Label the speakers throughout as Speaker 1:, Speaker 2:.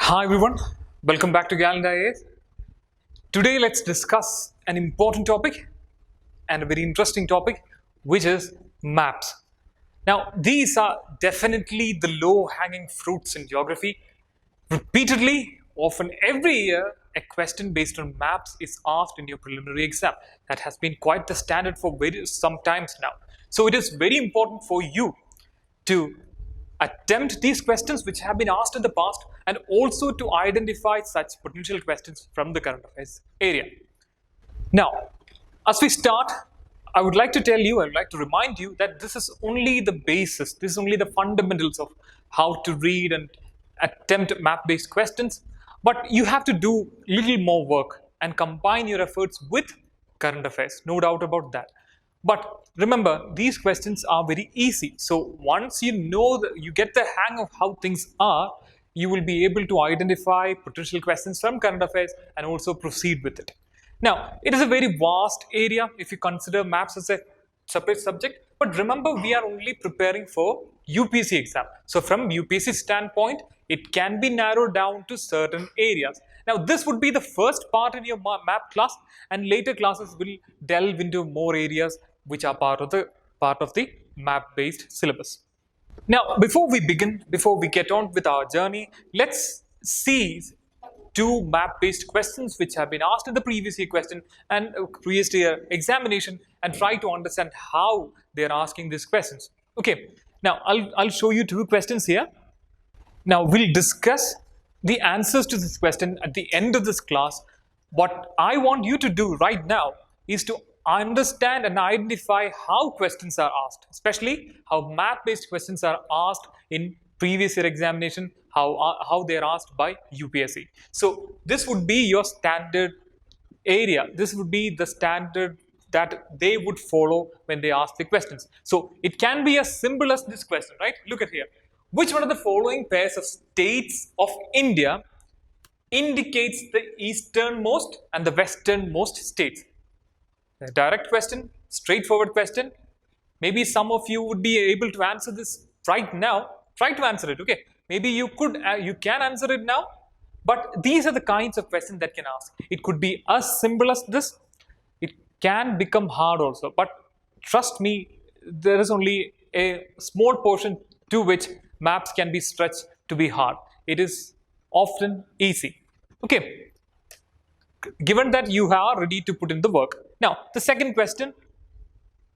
Speaker 1: Hi everyone, welcome back to Gallant IAS. Today let's discuss an important topic and a very interesting topic, which is maps. Now these are definitely the low-hanging fruits in geography. Repeatedly, often every year, a question based on maps is asked in your preliminary exam. That has been quite the standard for some times now. So it is very important for you to attempt these questions which have been asked in the past and also to identify such potential questions from the current affairs area. Now, as we start, I would like to remind you that this is only the basis, this is only the fundamentals of how to read and attempt map-based questions, but you have to do little more work and combine your efforts with current affairs, no doubt about that. But remember, these questions are very easy. So once you get the hang of how things are, you will be able to identify potential questions from current affairs and also proceed with it. Now, it is a very vast area if you consider maps as a separate subject. But remember, we are only preparing for UPSC exam. So from UPSC standpoint, it can be narrowed down to certain areas. Now, this would be the first part in your map class, and later classes will delve into more areas which are part of the map-based syllabus. Now, before we get on with our journey, let's see two map-based questions which have been asked in the previous year question and previous year examination, and try to understand how they are asking these questions. Okay, now I'll show you two questions here. Now we'll discuss the answers to this question at the end of this class. What I want you to do right now is to understand and identify how questions are asked, especially how map-based questions are asked in previous year examination, how they are asked by UPSC. So this would be your standard area. This would be the standard that they would follow when they ask the questions. So it can be as simple as this question, right? Look at here. Which one of the following pairs of states of India indicates the easternmost and the westernmost states? A direct question, straightforward question. Maybe some of you would be able to answer this right now. Try to answer it, okay? Maybe you can answer it now, but these are the kinds of questions that can ask. It could be as simple as this. It can become hard also, but trust me, there is only a small portion to which maps can be stretched to be hard. It is often easy. Okay, given that you are ready to put in the work. Now, the second question,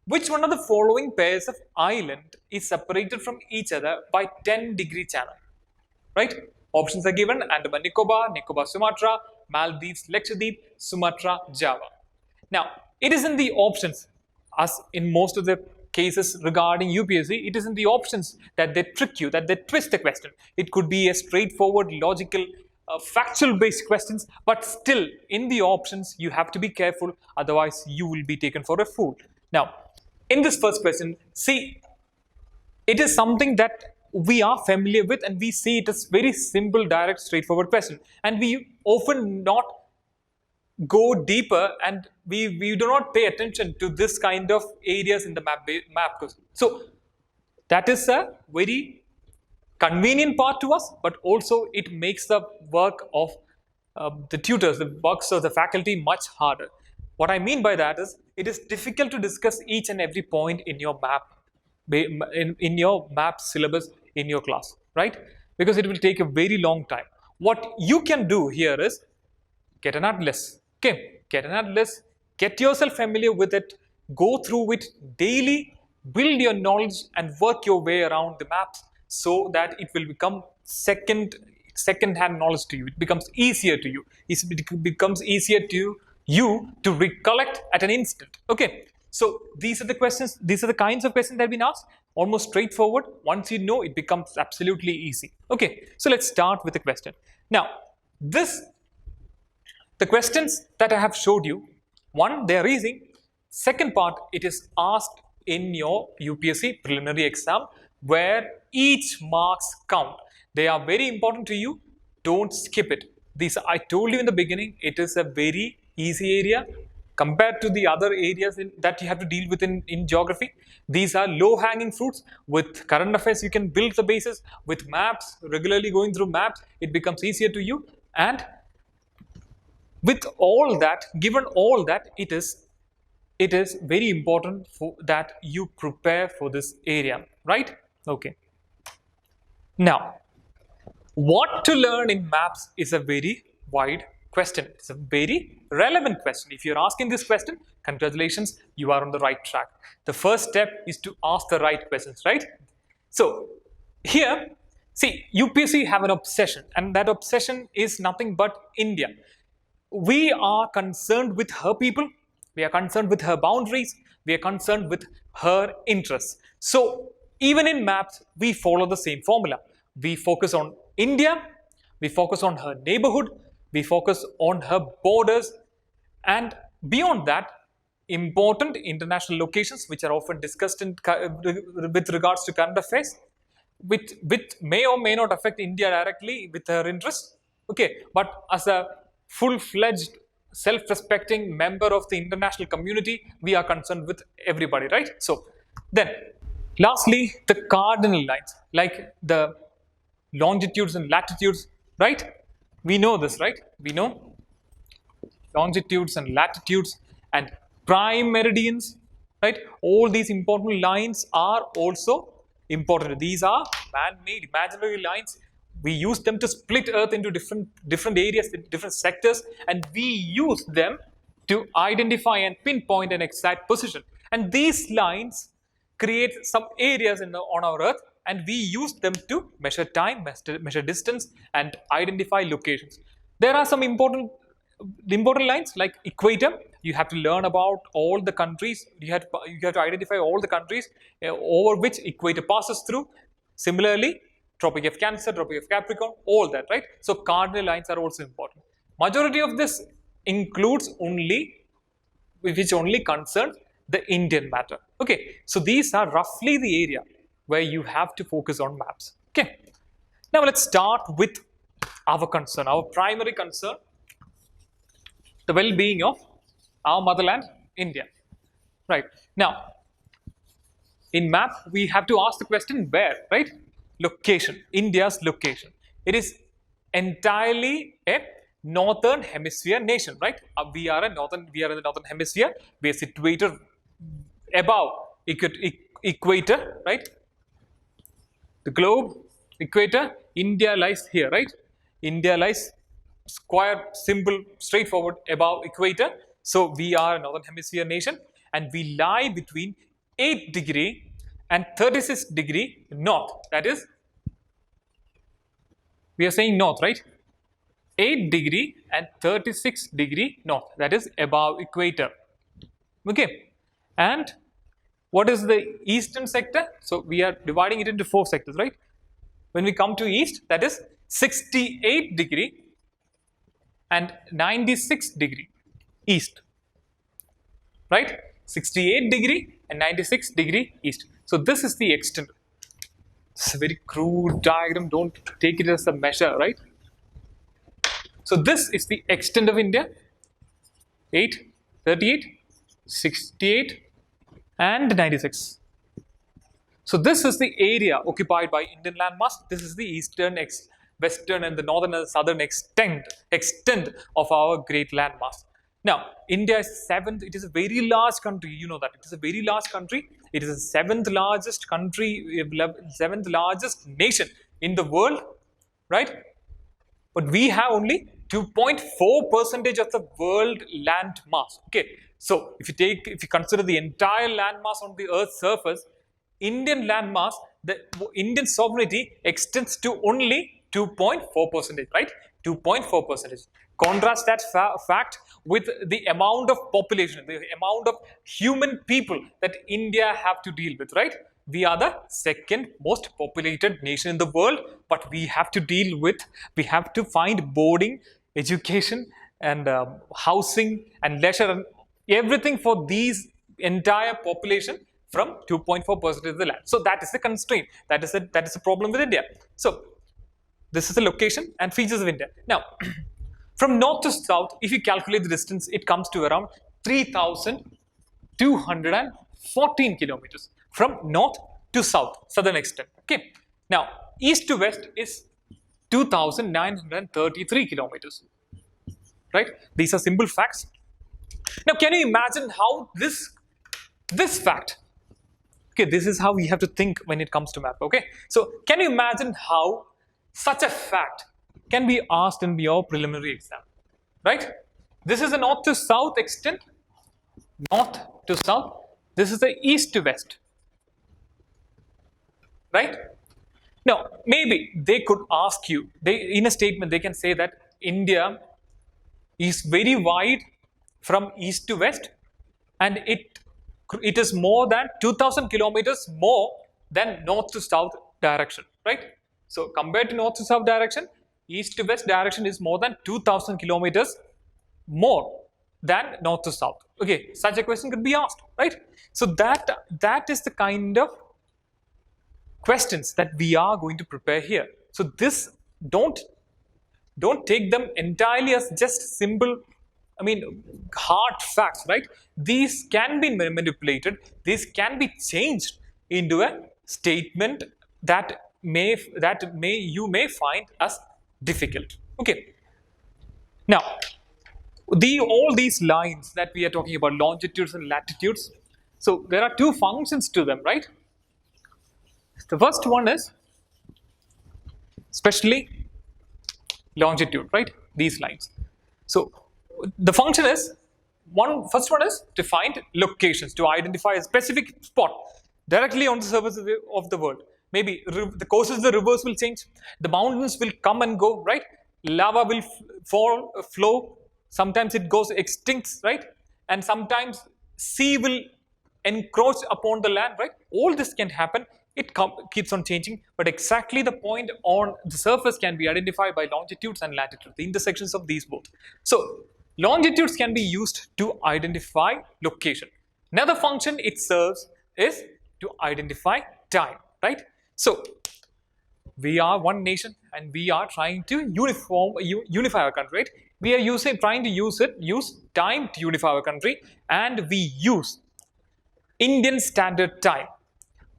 Speaker 1: which one of the following pairs of island is separated from each other by 10-degree channel? Right? Options are given: Andaman Nicobar, Nicobar Sumatra, Maldives Lakshadweep, Sumatra Java. Now, it is in the options, as in most of the cases regarding UPSC, it is in the options that they trick you, that they twist the question. It could be a straightforward, logical, factual based questions, but still in the options you have to be careful, otherwise you will be taken for a fool. Now, in this first question, see, it is something that we are familiar with and we see it as very simple, direct, straightforward question, and we often not go deeper and we do not pay attention to this kind of areas in the map question. So that is a very convenient part to us, but also it makes the work of the tutors, the works of the faculty much harder. What I mean by that is, it is difficult to discuss each and every point in your map, in your map syllabus in your class, right? Because it will take a very long time. What you can do here is get an atlas. Okay, get an atlas, get yourself familiar with it, go through it daily, build your knowledge and work your way around the maps so that it will become second-hand knowledge to you. It becomes easier to you. It becomes easier to you to recollect at an instant. Okay, so these are the questions, these are the kinds of questions that have been asked, almost straightforward. Once you know, it becomes absolutely easy. Okay, so let's start with the question. Now, the questions that I have showed you, one, they are easy. Second part, it is asked in your UPSC preliminary exam where each marks count. They are very important to you. Don't skip it. These, I told you in the beginning, it is a very easy area. compared to the other areas that you have to deal with in geography. These are low-hanging fruits. With current affairs, you can build the basis. With maps, regularly going through maps, it becomes easier to you. And with all that, given all that, it is very important that you prepare for this area, right? Okay. Now, what to learn in maps is a very wide question. It's a very relevant question. If you're asking this question, congratulations, you are on the right track. The first step is to ask the right questions, right? So, here, see, UPSC have an obsession, and that obsession is nothing but India. We are concerned with her people, we are concerned with her boundaries, we are concerned with her interests. So, even in maps, we follow the same formula. We focus on India, we focus on her neighborhood, we focus on her borders, and beyond that, important international locations which are often discussed with regards to current affairs, which may or may not affect India directly with her interests. Okay, but as a full-fledged, self-respecting member of the international community, we are concerned with everybody, right? So, then, lastly, the cardinal lines, like the longitudes and latitudes, right? We know this, right? We know longitudes and latitudes and prime meridians, right? All these important lines are also important. These are man-made imaginary lines. We use them to split Earth into different areas, different sectors, and we use them to identify and pinpoint an exact position. And these lines create some areas on our Earth, and we use them to measure time, measure distance, and identify locations. There are some important lines like equator. You have to learn about all the countries. You have to identify all the countries over which equator passes through. Similarly, Tropic of Cancer, Tropic of Capricorn, all that, right? So cardinal lines are also important. Majority of this includes which only concerns the Indian matter. Okay, so these are roughly the area where you have to focus on maps. Okay, now let's start with our concern, our primary concern, the well-being of our motherland, India. Right, now, in map, we have to ask the question where, right? Location, India's location. It is entirely a northern hemisphere nation, right? We are in the northern hemisphere. We are situated above equator, right? The globe, equator, India lies here, right? India lies square, simple, straightforward above equator. So we are a northern hemisphere nation, and we lie between 8 degree and 36 degree north. That is, we are saying north, right? 8 degree and 36 degree north. That is above equator. Okay. And what is the eastern sector? So we are dividing it into 4 sectors, right? When we come to east, that is 68 degree and 96 degree east. Right? 68 degree and 96 degree east. So this is the extent. It's a very crude diagram. Don't take it as a measure, right? So this is the extent of India. 8, 38, 68 and 96. So this is the area occupied by Indian landmass. This is the eastern, western and the northern and southern extent of our great landmass. Now, India is 7th. It is a very large country. You know that. It is a very large country. It is the 7th largest country, 7th largest nation in the world, right? But we have only 2.4% of the world land mass. Okay. So, if you consider the entire land mass on the Earth's surface, Indian land mass, the Indian sovereignty extends to only 2.4%, right? 2.4%. Contrast that fact with the amount of population, the amount of human people that India have to deal with, right? We are the 2nd most populated nation in the world, but we have to find boarding, education and housing and leisure and everything for these entire population from 2.4% of the land. So that is the constraint. That is the problem with India. So this is the location and features of India. Now, from north to south, if you calculate the distance, it comes to around 3,214 kilometers from north to south, southern extent. Okay. Now, east to west is 2,933 kilometers. Right? These are simple facts. Now, can you imagine how this fact? Okay, this is how we have to think when it comes to map. Okay, so can you imagine how such a fact can be asked in your preliminary exam? Right? This is a north to south extent. North to south. This is the east to west. Right? Now, maybe they could ask you. In a statement they can say that India is very wide from east to west, and it is more than 2,000 kilometers more than north to south direction, right? So compared to north to south direction, east to west direction is more than 2,000 kilometers more than north to south. Okay, such a question could be asked, right? So that is the kind of questions that we are going to prepare here. So this don't take them entirely as just simple, hard facts, right? These can be manipulated. These can be changed into a statement that you may find as difficult. Okay. Now, all these lines that we are talking about, longitudes and latitudes. So there are two functions to them, right? The first one is especially longitude, right? These lines. So the function is first one is to find locations, to identify a specific spot directly on the surface of the world. Maybe the courses of the rivers will change, the mountains will come and go, right? Lava will flow. Sometimes it goes extinct, right? And sometimes sea will encroach upon the land, right? All this can happen. It keeps on changing, but exactly the point on the surface can be identified by longitudes and latitudes, the intersections of these both. So longitudes can be used to identify location. Another function it serves is to identify time, right? So we are one nation and we are trying to unify our country, right? We are trying to use time to unify our country, and we use Indian Standard Time,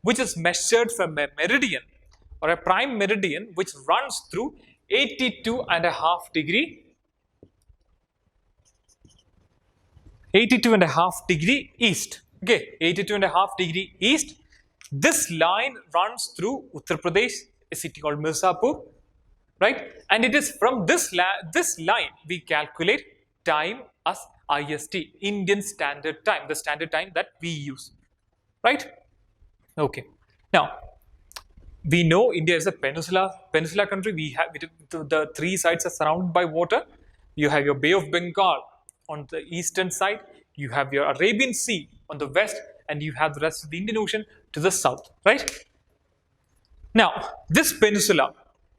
Speaker 1: which is measured from a meridian or a prime meridian which runs through 82.5 degree east. Okay, 82.5 degree east. This line runs through Uttar Pradesh, a city called Mirzapur, right? And it is from this line we calculate time as IST, Indian Standard Time, the standard time that we use, right? Okay. Now, we know India is a peninsula country. We have the three sides are surrounded by water. You have your Bay of Bengal on the eastern side. You have your Arabian Sea on the west, and you have the rest of the Indian Ocean to the south, right? Now, this peninsula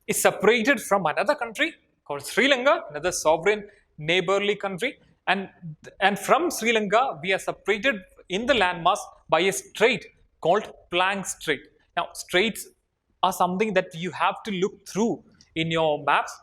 Speaker 1: is separated from another country called Sri Lanka, another sovereign neighborly country, and from Sri Lanka we are separated in the landmass by a strait called Planck Strait. Now, straits are something that you have to look through in your maps.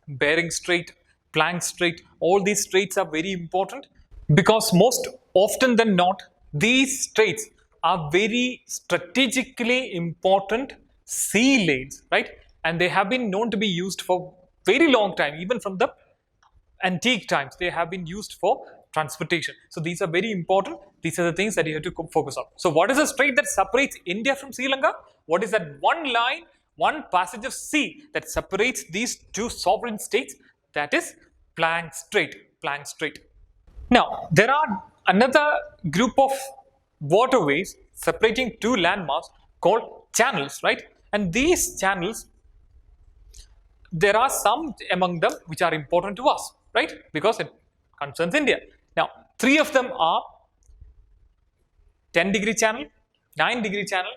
Speaker 1: Bering Strait, Planck Strait, all these straits are very important because most often than not, these straits are very strategically important sea lanes, right? And they have been known to be used for very long time, even from the antique times. They have been used for transportation. So these are very important. These are the things that you have to focus on. So what is the strait that separates India from Sri Lanka? What is that one line, one passage of sea that separates these two sovereign states? That is Planck Strait. Planck Strait. Now, there are another group of waterways separating two landmass called channels, right? And these channels, there are some among them which are important to us, right? Because it concerns India. Now, three of them are 10-degree channel, 9-degree channel,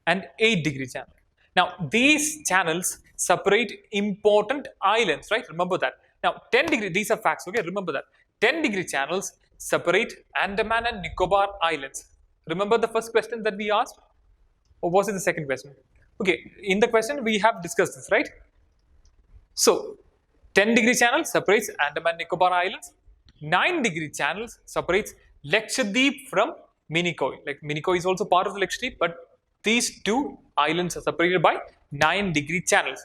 Speaker 1: and 8-degree channel. Now, these channels separate important islands, right? Remember that. Now, 10-degree, these are facts, okay? Remember that. 10-degree channels separate Andaman and Nicobar Islands. Remember the first question that we asked? Or was it the second question? Okay, in the question we have discussed this, right? So, 10-degree channel separates Andaman and Nicobar Islands. 9-degree channels separates Lakshadweep from Minicoy. Like Minicoy is also part of the Lakshadweep, but these two islands are separated by 9-degree channels.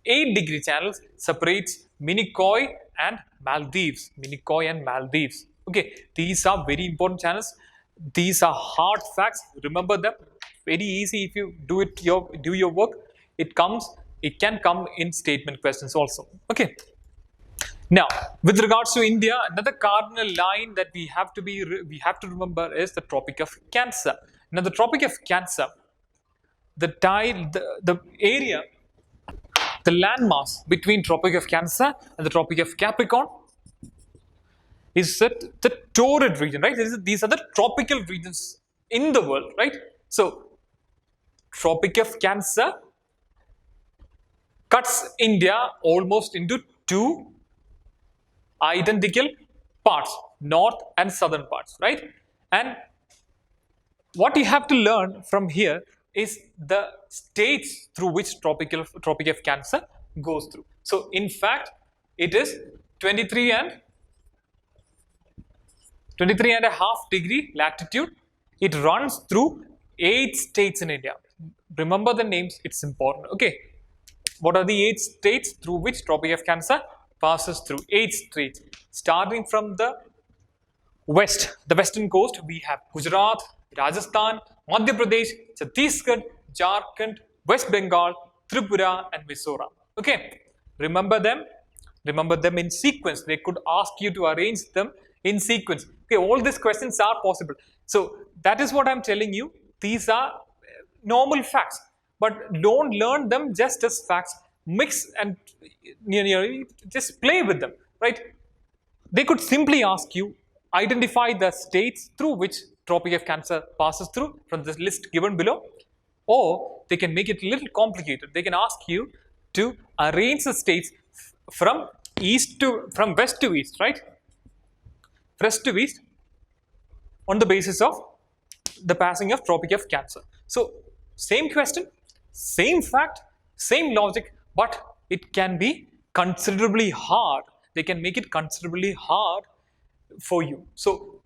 Speaker 1: 8-degree channels separates Minicoy and Maldives. Minicoy and Maldives. Okay, these are very important channels. These are hard facts. Remember them. Very easy if you do your work. It can come in statement questions also. Okay. Now, with regards to India, another cardinal line that we have to remember is the Tropic of Cancer. Now, the Tropic of Cancer, the area, the landmass between Tropic of Cancer and the Tropic of Capricorn is the torrid region, right? These are the tropical regions in the world, right? So, Tropic of Cancer cuts India almost into two identical parts, north and southern parts, right? And what you have to learn from here is the states through which Tropic of Cancer goes through. So, in fact, it is 23 and a half degree latitude. It runs through 8 states in India. Remember the names, it's important. Okay. What are the 8 states through which Tropic of Cancer passes through? 8 states. Starting from the west, the western coast, we have Gujarat, Rajasthan, Madhya Pradesh, Chhattisgarh, Jharkhand, West Bengal, Tripura, and Mizoram. Okay. Remember them in sequence. They could ask you to arrange them in sequence. Okay, all these questions are possible. So that is what I'm telling you. These are normal facts, but don't learn them just as facts. Mix and just play with them, right? They could simply ask you, identify the states through which Tropic of Cancer passes through from this list given below, or they can make it a little complicated. They can ask you to arrange the states from west to east, right? West to east on the basis of the passing of Tropic of Cancer. So, same question, same fact, same logic, but it can be considerably hard. They can make it considerably hard for you. So,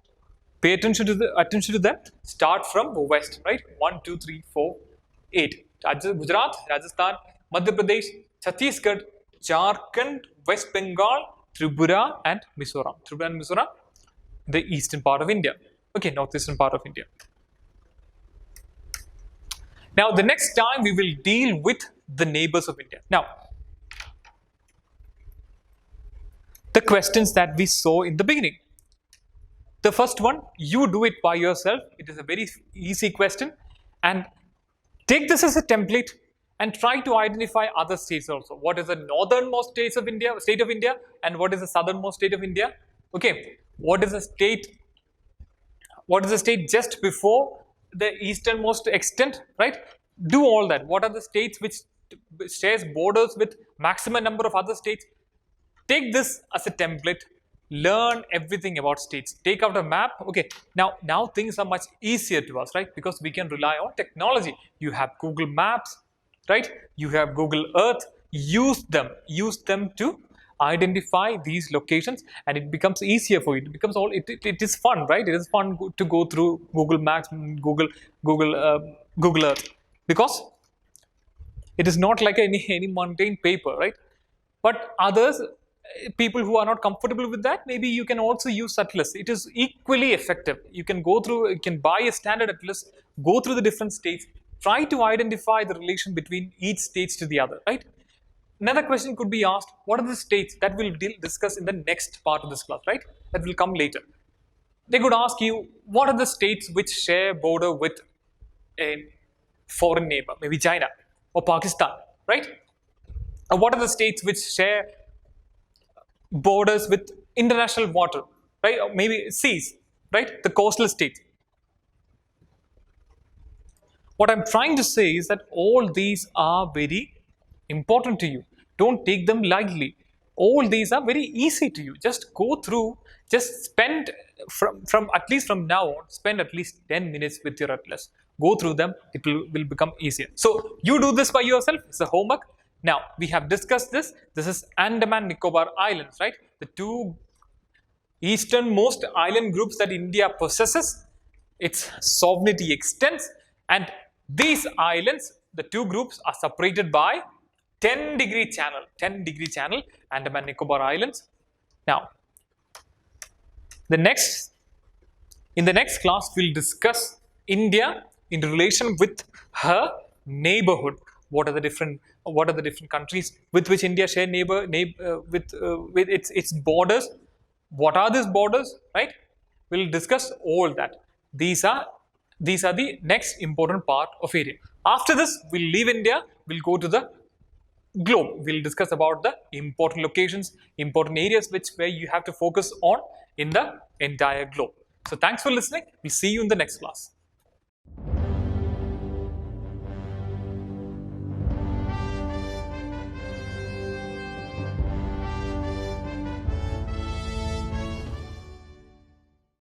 Speaker 1: pay attention to them. Start from the west, right? 1, 2, 3, 4, 8. Gujarat, Rajasthan, Madhya Pradesh, Chhattisgarh, Jharkhand, West Bengal, Tripura and Mizoram. Tripura and Mizoram, the eastern part of India. Okay, northeastern part of India. Now, the next time we will deal with the neighbors of India. Now, the questions that we saw in the beginning. The first one, you do it by yourself. It is a very easy question. And take this as a template and try to identify other states also. What is the northernmost state of India, and what is the southernmost state of India? Okay, what is the state just before the easternmost extent, right? Do all that. What are the states which shares borders with maximum number of other states? Take this as a template. Learn everything about states. Take out a map. Okay, now things are much easier to us, right? Because we can rely on technology. You have Google Maps, right? You have Google Earth. Use them to identify these locations, and it becomes easier for you. It becomes it is fun, right? It is fun to go through Google Maps, Google Earth, because it is not like any mundane paper, right? But others, people who are not comfortable with that, maybe you can also use Atlas. It is equally effective. You can buy a standard Atlas, go through the different states, try to identify the relation between each state to the other, right? Another question could be asked, what are the states that we'll discuss in the next part of this class, right? That will come later. They could ask you, what are the states which share border with a foreign neighbor, maybe China or Pakistan, right? Or what are the states which share borders with international water, right? Or maybe seas, right? The coastal states. What I'm trying to say is that all these are very important to you. Don't take them lightly. All these are very easy to you. Just go through, just spend from at least from now on, spend at least 10 minutes with your Atlas. Go through them, it will become easier. So you do this by yourself, it's a homework. Now, we have discussed this. This is Andaman Nicobar Islands, right? The two easternmost island groups that India possesses, its sovereignty extends, and these islands, the two groups, are separated by 10-degree channel, Andaman Nicobar Islands. Now, in the next class, we'll discuss India in relation with her neighborhood. What are the different countries with which India share with its borders? What are these borders? Right? We'll discuss all that. These are the next important part of area. After this, we'll leave India. We'll go to the globe. We'll discuss about the important locations, important areas where you have to focus on in the entire globe. So thanks for listening. We'll see you in the next class.